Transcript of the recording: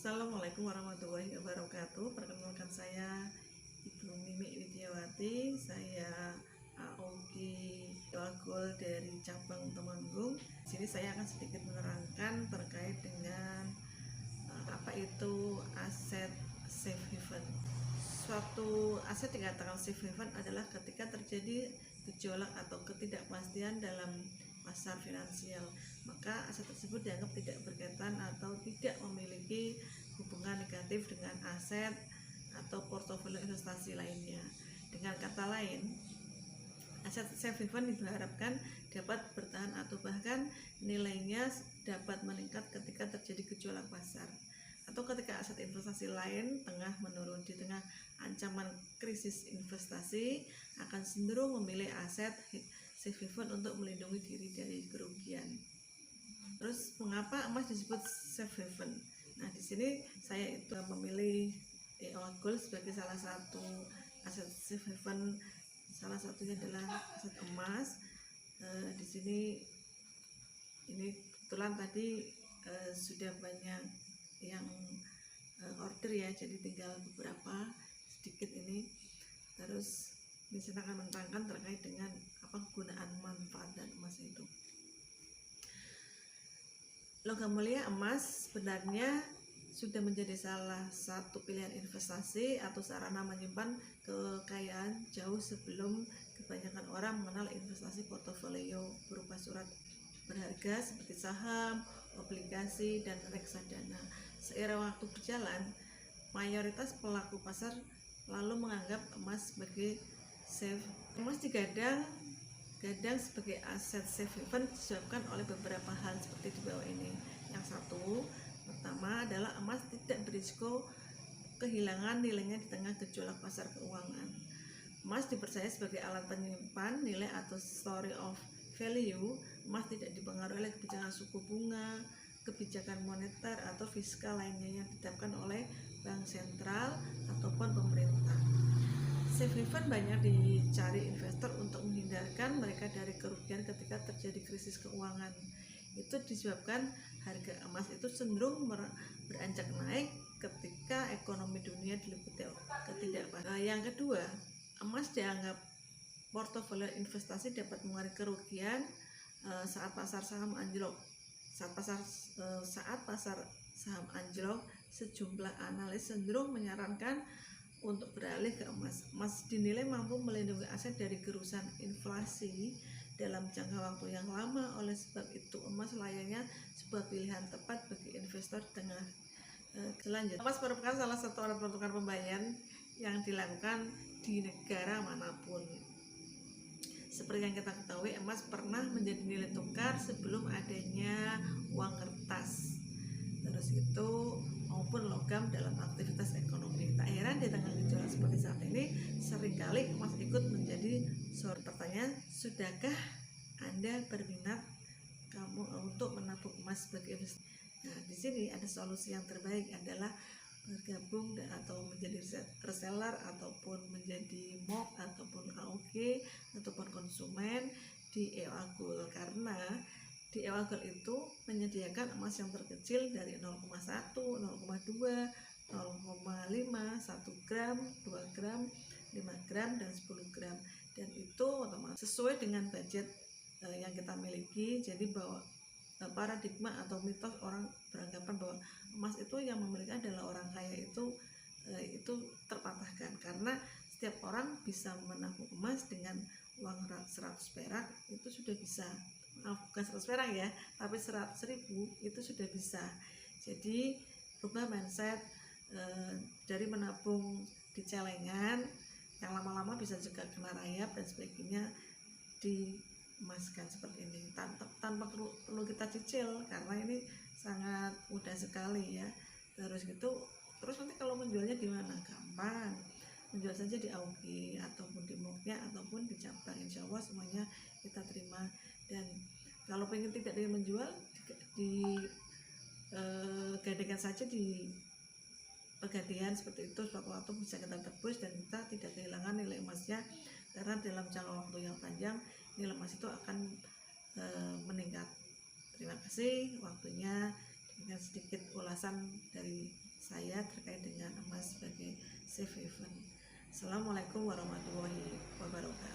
Assalamualaikum warahmatullahi wabarakatuh. Perkenalkan saya Ibu Mimi Widiawati. Saya Aoki Wagul dari cabang Temanggung. Di sini saya akan sedikit menerangkan terkait dengan apa itu aset safe haven. Suatu aset dikatakan safe haven adalah ketika terjadi gejolak atau ketidakpastian dalam pasar finansial, maka aset tersebut dianggap tidak berkaitan atau tidak memiliki hubungan negatif dengan aset atau portofolio investasi lainnya. Dengan kata lain, aset safe haven diharapkan dapat bertahan atau bahkan nilainya dapat meningkat ketika terjadi gejolak pasar atau ketika aset investasi lain tengah menurun. Di tengah ancaman krisis investasi, akan cenderung memilih aset safe haven untuk melindungi diri dari kerugian. Terus mengapa emas disebut safe haven? Nah, di sini saya itu memilih EOA Gold sebagai salah satu aset safe haven. Salah satunya adalah aset emas. Di sini ini kebetulan tadi sudah banyak yang order ya, jadi tinggal beberapa sedikit ini. Terus ini saya akan menerangkan terkait dengan apa kegunaan manfaat dan emas itu. Logam mulia emas sebenarnya sudah menjadi salah satu pilihan investasi atau sarana menyimpan kekayaan jauh sebelum kebanyakan orang mengenal investasi portofolio berupa surat berharga seperti saham, obligasi, dan reksadana. Seiring waktu berjalan, mayoritas pelaku pasar lalu menganggap emas sebagai safe. Emas digadang sebagai aset safe haven disebabkan oleh beberapa hal seperti di bawah ini. Yang satu, pertama adalah emas tidak berisiko kehilangan nilainya di tengah gejolak pasar keuangan. Emas dipercaya sebagai alat penyimpan nilai atau story of value. Emas tidak dipengaruhi oleh kebijakan suku bunga, kebijakan moneter atau fiskal lainnya yang ditetapkan oleh bank sentral ataupun pemerintah. Safe haven banyak dicari investor untuk menghindarkan mereka dari kerugian ketika terjadi krisis keuangan. Itu disebabkan harga emas itu cenderung beranjak naik ketika ekonomi dunia diliputi ketidakpastian. Yang kedua, emas dianggap portofolio investasi dapat mengurangi kerugian saat pasar saham anjlok. Saat pasar saham anjlok, sejumlah analis cenderung menyarankan untuk beralih ke emas. Emas dinilai mampu melindungi aset dari gerusan inflasi dalam jangka waktu yang lama. Oleh sebab itu, emas layaknya sebuah pilihan tepat bagi investor di tengah selanjutnya. Emas merupakan salah satu alat pertukaran pembayaran yang dilakukan di negara manapun. Seperti yang kita ketahui, emas pernah menjadi nilai tukar sebelum adanya uang kertas. Terus itu maupun logam dalam aktivitas ekonomi. Tak heran di tengah gejolak seperti saat ini, seringkali emas ikut menjadi sorotan. Pertanyaan, sudahkah Anda berminat untuk menabung emas sebagai investasi? Nah, di sini ada solusi yang terbaik adalah bergabung atau menjadi reseller ataupun menjadi MOP ataupun AOG ataupun konsumen di EOA Gold, karena di EOA Gold itu menyediakan emas yang terkecil dari 0,1, 0,2, 0,5, 1 gram, 2 gram, 5 gram, dan 10 gram. Dan itu otomatis sesuai dengan budget yang kita miliki. Jadi bahwa paradigma atau mitos orang beranggapan bahwa emas itu yang memiliki adalah orang kaya itu terpatahkan, karena setiap orang bisa menabung emas dengan uang 100 perak itu sudah bisa. Bukan 100 perak ya, tapi 100.000 itu sudah bisa. Jadi rubah mindset dari menabung di celengan yang lama-lama bisa juga kena rayap dan sebagainya, diemaskan seperti ini tanpa perlu kita cicil, karena ini sangat mudah sekali ya. Terus nanti kalau menjualnya di mana? Gampang, menjual saja di AOG ataupun di MOG-nya ataupun di cabang, insya Allah semuanya kita terima. Dan kalau pengen tidak ingin menjual, gadaikan saja di pergantian seperti itu, suatu waktu bisa kita tebus dan kita tidak kehilangan nilai emasnya, karena dalam jangka waktu yang panjang nilai emas itu akan meningkat. Terima kasih waktunya, dengan sedikit ulasan dari terkait dengan emas sebagai safe haven. Assalamualaikum warahmatullahi wabarakatuh.